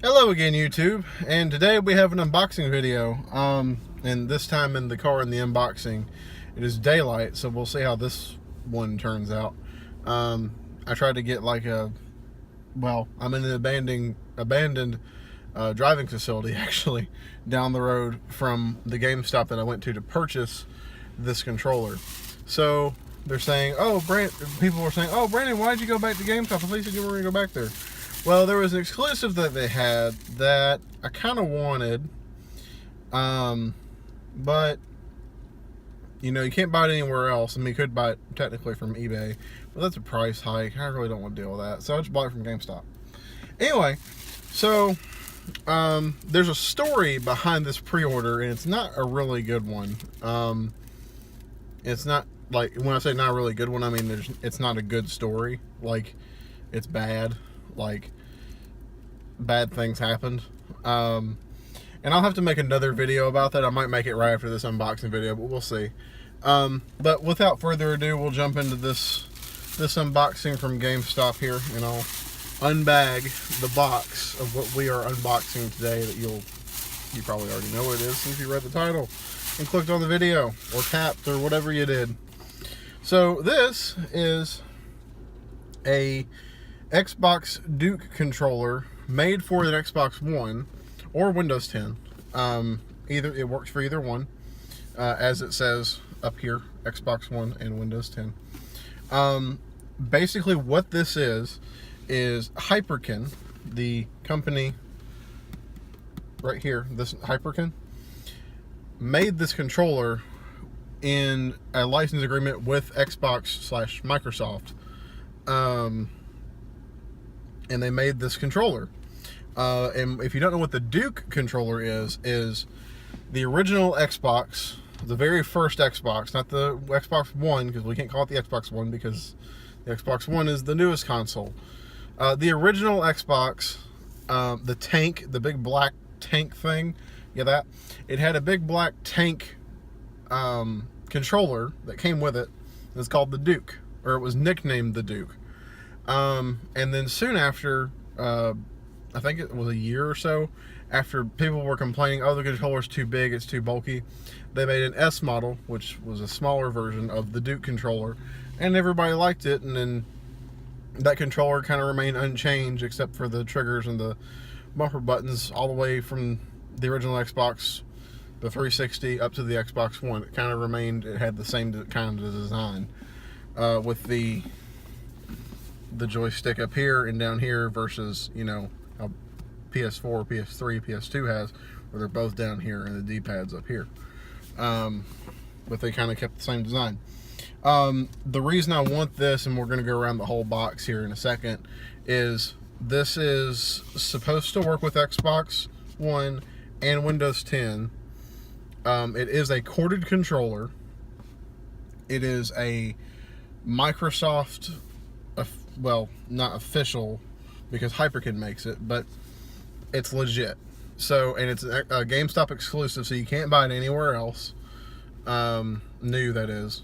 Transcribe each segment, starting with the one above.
Hello again, YouTube, and today we have an unboxing video, and this time in the car in the unboxing. It is daylight, so we'll see how this one turns out. I tried to get like I'm in an abandoned driving facility, actually, down the road from the GameStop that I went to purchase this controller. So they're saying, people were saying, oh, Brandon, why'd you go back to GameStop? I thought you said you were going to go back there. Well, there was an exclusive that they had that I kind of wanted, but you know, you can't buy it anywhere else. I mean, you could buy it technically from eBay, but that's a price hike. I really don't want to deal with that, so I just bought it from GameStop. Anyway, so there's a story behind this pre-order, and it's not a really good one. It's not, like, when I say not a really good one, I mean it's not a good story. Like, it's bad. Like, bad things happened. And I'll have to make another video about that. I might make it right after this unboxing video, but we'll see. But without further ado, we'll jump into this unboxing from GameStop here, and I'll unbag the box of what we are unboxing today that you probably already know what it is since you read the title and clicked on the video or tapped or whatever you did. So this is a Xbox Duke controller made for the Xbox One or Windows 10. Either it works for either one, as it says up here, Xbox One and Windows 10. Basically, what this is Hyperkin, the company right here. This Hyperkin made this controller in a license agreement with Xbox/Microsoft. And they made this controller. And if you don't know what the Duke controller is the original Xbox, the very first Xbox, not the Xbox One, because we can't call it the Xbox One because the Xbox One is the newest console. The original Xbox, the tank, the big black tank thing, it had a big black tank controller that came with it. It's called the Duke, or it was nicknamed the Duke. And then soon after, I think it was a year or so after people were complaining, oh, the controller's too big, it's too bulky, they made an S model, which was a smaller version of the Duke controller, and everybody liked it. And then that controller kind of remained unchanged except for the triggers and the bumper buttons all the way from the original Xbox, the 360, up to the Xbox One. It kind of remained, it had the same kind of design, with the joystick up here and down here versus, you know, how PS4, PS3, PS2 has, where they're both down here and the D-pad's up here. But they kind of kept the same design. The reason I want this, and we're going to go around the whole box here in a second, is this is supposed to work with Xbox One and Windows 10. It is a corded controller. It is a Microsoft, well, not official because Hyperkin makes it, but it's legit. So, and it's a GameStop exclusive, so you can't buy it anywhere else. New, that is,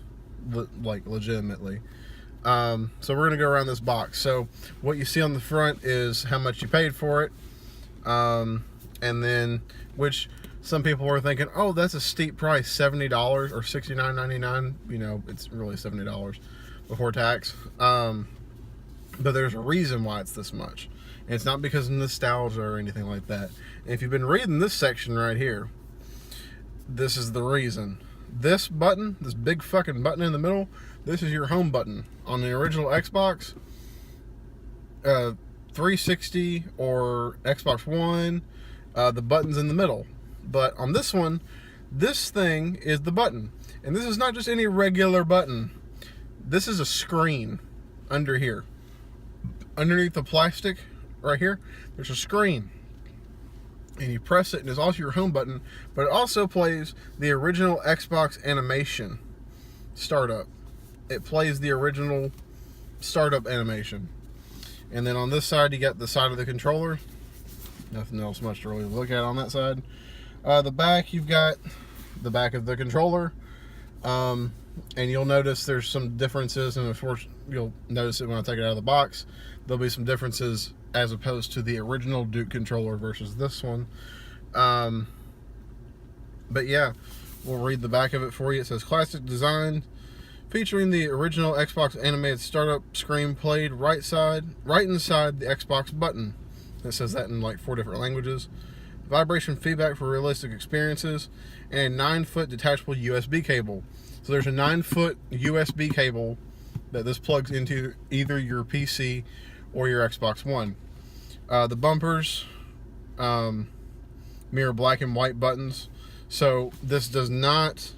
like legitimately. So we're gonna go around this box. So what you see on the front is how much you paid for it, and then, which some people were thinking, oh, that's a steep price, $70 or $69.99. You know, it's really $70 before tax. But there's a reason why it's this much. And it's not because of nostalgia or anything like that. And if you've been reading this section right here, this is the reason. This button, this big fucking button in the middle, this is your home button. On the original Xbox, 360 or Xbox One, the button's in the middle. But on this one, this thing is the button. And this is not just any regular button. This is a screen under here. Underneath the plastic right here, there's a screen, and you press it and it's also your home button, but it also plays the original Xbox animation startup. It plays the original startup animation. And then on this side, you got the side of the controller. Nothing else much to really look at on that side. The back, you've got the back of the controller. And you'll notice there's some differences, and of course you'll notice it when I take it out of the box. There'll be some differences as opposed to the original Duke controller versus this one. But yeah, we'll read the back of it for you. It says, classic design featuring the original Xbox animated startup screen played right inside the Xbox button. It says that in like 4 different languages. Vibration feedback for realistic experiences, and a 9-foot detachable USB cable. So there's a 9-foot USB cable that this plugs into either your PC or your Xbox One. The bumpers mirror black and white buttons. So this does not,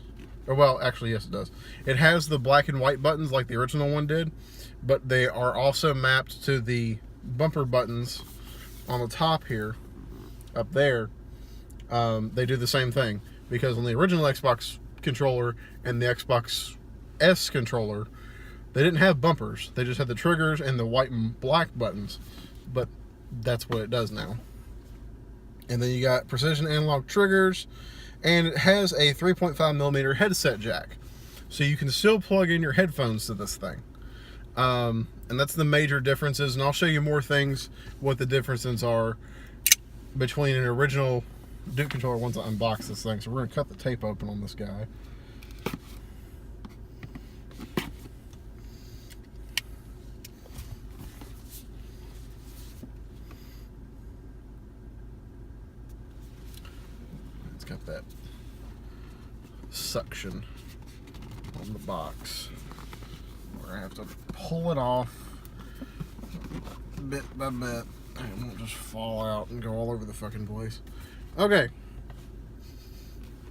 or well, actually yes it does. It has the black and white buttons like the original one did, but they are also mapped to the bumper buttons on the top here, up there. They do the same thing, because on the original Xbox controller and the Xbox S controller, they didn't have bumpers. They just had the triggers and the white and black buttons, but that's what it does now. And then you got precision analog triggers, and it has a 3.5mm headset jack, so you can still plug in your headphones to this thing. And that's the major differences, and I'll show you more things, what the differences are between an original Duke controller once I unbox this thing. So we're going to cut the tape open on this guy. It's got that suction on the box. We're going to have to pull it off bit by bit. It won't just fall out and go all over the fucking place. Okay.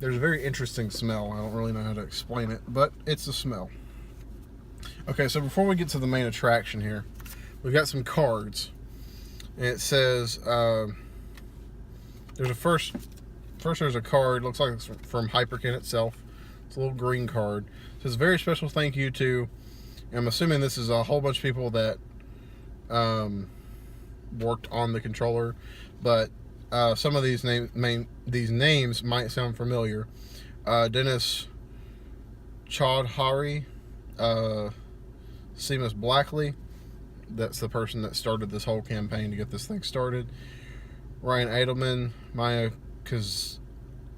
There's a very interesting smell. I don't really know how to explain it, but it's a smell. Okay, so before we get to the main attraction here, we've got some cards. And it says, there's a first there's a card, looks like it's from Hyperkin itself. It's a little green card. It says, very special thank you to, and I'm assuming this is a whole bunch of people that worked on the controller, but some of these names might sound familiar. Dennis Chaudhary, Seamus Blackley, that's the person that started this whole campaign to get this thing started. Ryan Edelman, Maya, because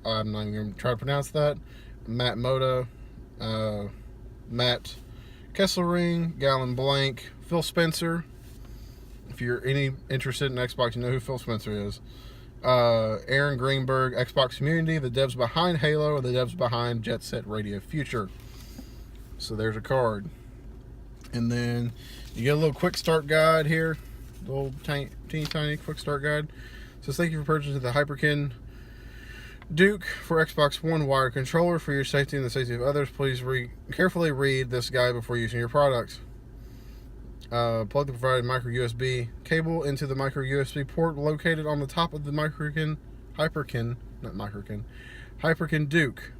I'm not even going to try to pronounce that. Matt Moda, Matt Kesselring, Galen Blank, Phil Spencer. If you're interested in Xbox, you know who Phil Spencer is. Aaron Greenberg, Xbox Community, the devs behind Halo, the devs behind Jet Set Radio Future. So there's a card. And then you get a little quick start guide here. A little tiny quick start guide. It says, thank you for purchasing the Hyperkin Duke for Xbox One wired controller. For your safety and the safety of others, please carefully read this guide before using your products. Plug the provided micro USB cable into the micro USB port located on the top of the Hyperkin Duke.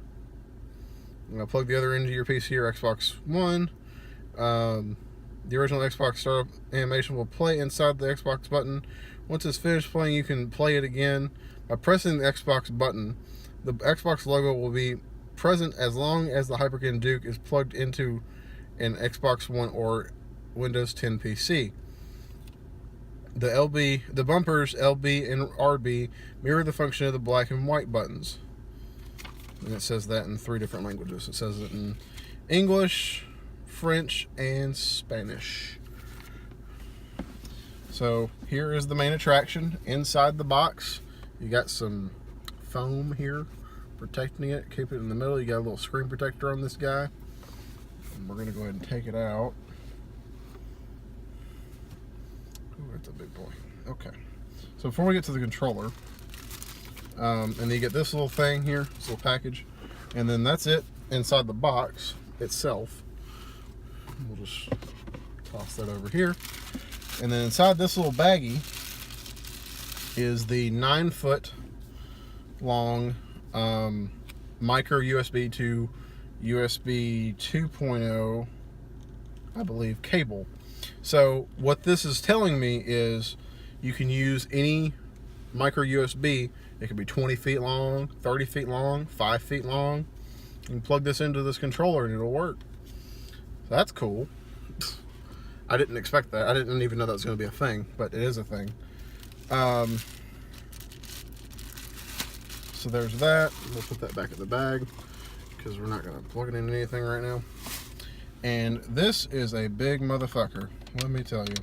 Plug the other end into your PC or Xbox One. The original Xbox startup animation will play inside the Xbox button. Once it's finished playing, you can play it again by pressing the Xbox button. The Xbox logo will be present as long as the Hyperkin Duke is plugged into an Xbox One or Windows 10 PC. The bumpers LB and RB mirror the function of the black and white buttons. And it says that in 3 different languages. It says it in English, French, and Spanish. So here is the main attraction. Inside the box, you got some foam here protecting it. Keep it in the middle. You got a little screen protector on this guy. And we're going to go ahead and take it out. Ooh, that's a big boy. Okay. So before we get to the controller, and then you get this little thing here, this little package, and then that's it inside the box itself. We'll just toss that over here. And then inside this little baggie is the 9-foot long micro USB to USB 2.0, I believe, cable. So what this is telling me is you can use any micro USB. It could be 20 feet long, 30 feet long, 5 feet long. You can plug this into this controller and it'll work. So that's cool. I didn't expect that. I didn't even know that was going to be a thing, but it is a thing. So there's that. We'll put that back in the bag because we're not going to plug it into anything right now. And this is a big motherfucker. Let me tell you.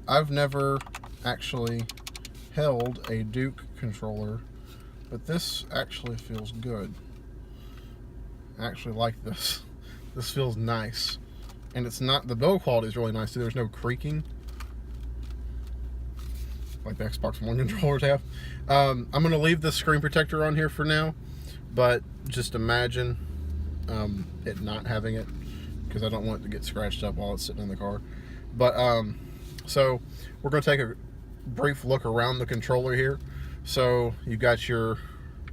I've never actually held a Duke controller, but this actually feels good. I actually like this. This feels nice. And it's not, the build quality is really nice too. There's no creaking like the Xbox One controllers have. I'm going to leave the screen protector on here for now, but just imagine it not having it, because I don't want it to get scratched up while it's sitting in the car. But so we're going to take a brief look around the controller here. So you've got your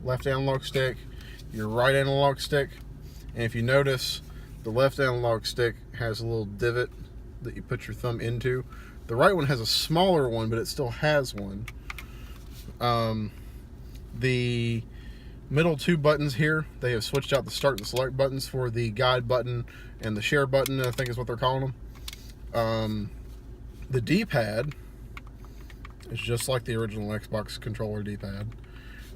left analog stick, your right analog stick, and if you notice, the left analog stick has a little divot that you put your thumb into. The right one has a smaller one, but it still has one. The middle two buttons here, they have switched out the start and select buttons for the guide button and the share button, I think is what they're calling them. The D-pad is just like the original Xbox controller D-pad.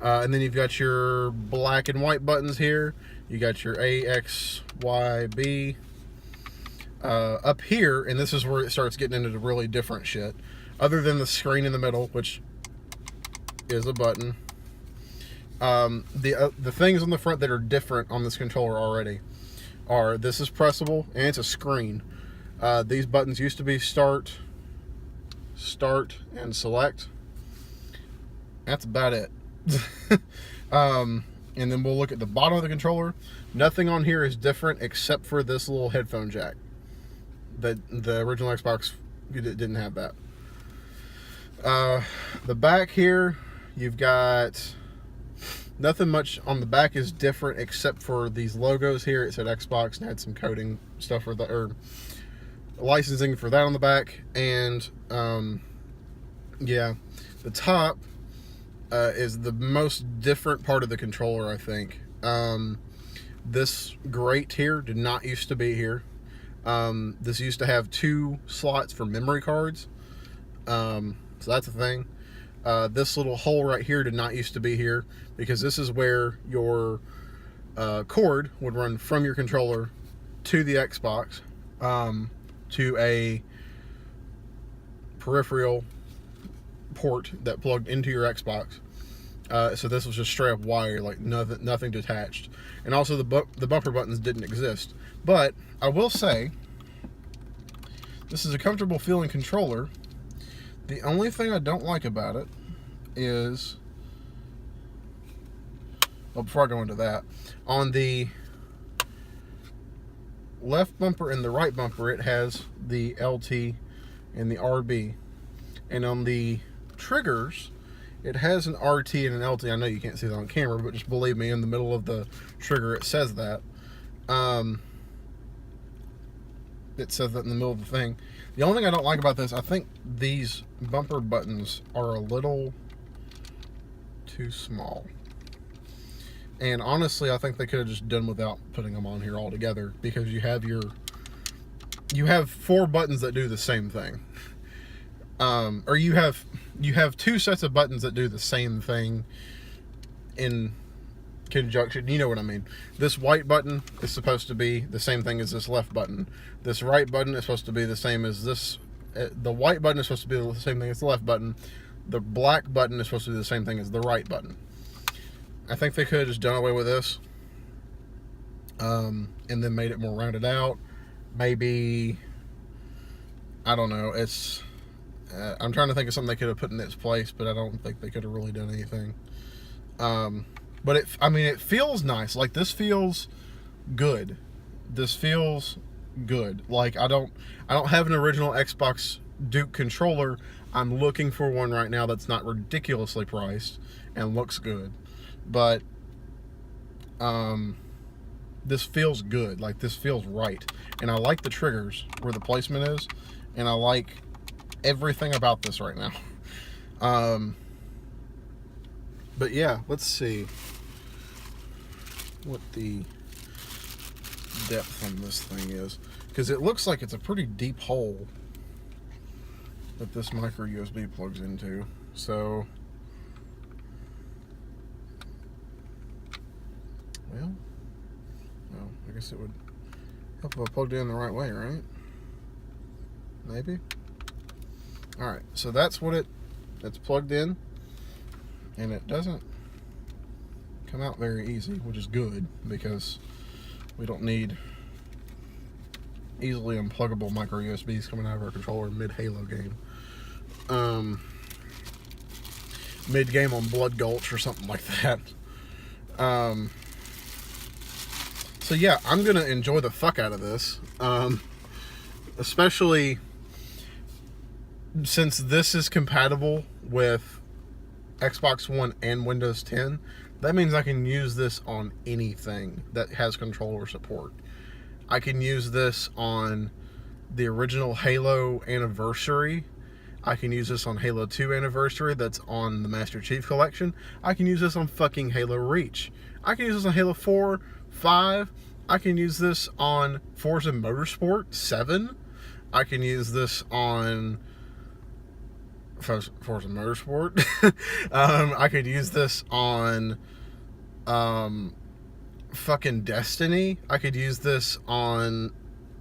And then you've got your black and white buttons here. You got your A, X, Y, B. Up here, and this is where it starts getting into the really different shit. Other than the screen in the middle, which is a button. The things on the front that are different on this controller already are, this is pressable, and it's a screen. These buttons used to be start, and select. That's about it. And then we'll look at the bottom of the controller. Nothing on here is different except for this little headphone jack. The original Xbox didn't have that. The back here, you've got nothing much on the back is different except for these logos here. It said Xbox and had some coding stuff for that, or licensing for that on the back. And yeah, the top is the most different part of the controller, I think. This grate here did not used to be here. This used to have 2 slots for memory cards. So that's a thing. This little hole right here did not used to be here, because this is where your cord would run from your controller to the Xbox, to a peripheral port that plugged into your Xbox. So this was just straight up wire, like nothing detached. And also the bumper buttons didn't exist. But I will say, this is a comfortable feeling controller. The only thing I don't like about it is, well, before I go into that, on the left bumper and the right bumper, it has the LT and the RB. And on the triggers, it has an RT and an LT. I know you can't see that on camera, but just believe me, in the middle of the trigger it says that. It says that in the middle of the thing. The only thing I don't like about this, I think these bumper buttons are a little too small. And honestly, I think they could have just done without putting them on here altogether, because you have 4 buttons that do the same thing. Or you have 2 sets of buttons that do the same thing in conjunction. You know what I mean. This white button is supposed to be the same thing as this left button. This right button is supposed to be the same as this. The white button is supposed to be the same thing as the left button. The black button is supposed to be the same thing as the right button. I think they could have just done away with this, and then made it more rounded out. Maybe, I don't know. It's I'm trying to think of something they could have put in its place, but I don't think they could have really done anything. But it feels nice. Like, this feels good. This feels good. Like, I don't have an original Xbox Duke controller. I'm looking for one right now that's not ridiculously priced and looks good. But this feels good. Like, this feels right. And I like the triggers where the placement is, and I like everything about this right now. But yeah, let's see what the depth on this thing is, because it looks like it's a pretty deep hole that this micro USB plugs into. So, well, I guess it would help if I plugged it in the right way, right? Maybe. Alright, so that's what it's plugged in, and it doesn't come out very easy, which is good, because we don't need easily unpluggable micro USBs coming out of our controller mid-Halo game. Mid-game on Blood Gulch or something like that. So yeah, I'm going to enjoy the fuck out of this. Especially since this is compatible with Xbox One and Windows 10. That means I can use this on anything that has controller support. I can use this on the original Halo Anniversary. I can use this on Halo 2 Anniversary that's on the Master Chief Collection. I can use this on fucking Halo Reach. I can use this on Halo 4, 5. I can use this on Forza Motorsport 7. I can use this on Forza Motorsport. I could use this on fucking Destiny. I could use this on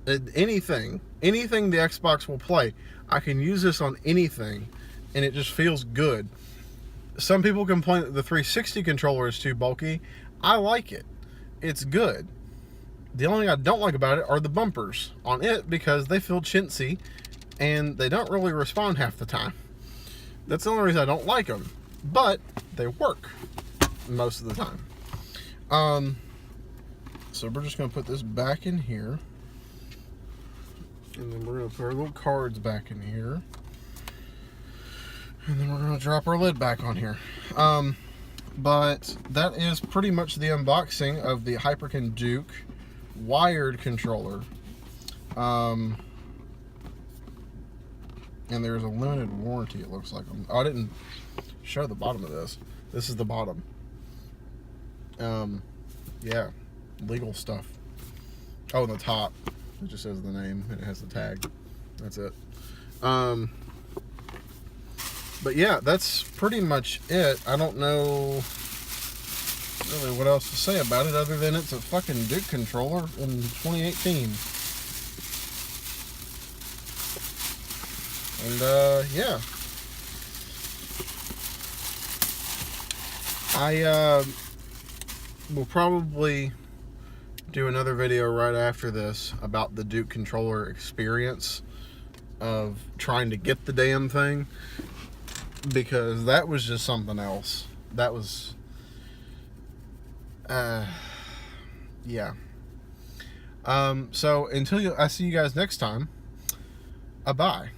anything the Xbox will play. I can use this on anything, and it just feels good. Some people complain that the 360 controller is too bulky. I like it. It's good. The only thing I don't like about it are the bumpers on it, because they feel chintzy and they don't really respond half the time. That's the only reason I don't like them, but they work most of the time. So we're just going to put this back in here, and then we're going to put our little cards back in here, and then we're going to drop our lid back on here. But that is pretty much the unboxing of the Hyperkin Duke wired controller. And there's a limited warranty, it looks like. I didn't show the bottom of this. This is the bottom. Yeah, legal stuff. Oh, and the top, it just says the name and it has the tag. That's it. But yeah, that's pretty much it. I don't know really what else to say about it other than it's a fucking Duke controller in 2018. And yeah, I will probably do another video right after this about the Duke controller experience of trying to get the damn thing, because that was just something else. That was yeah. So until I see you guys next time, bye.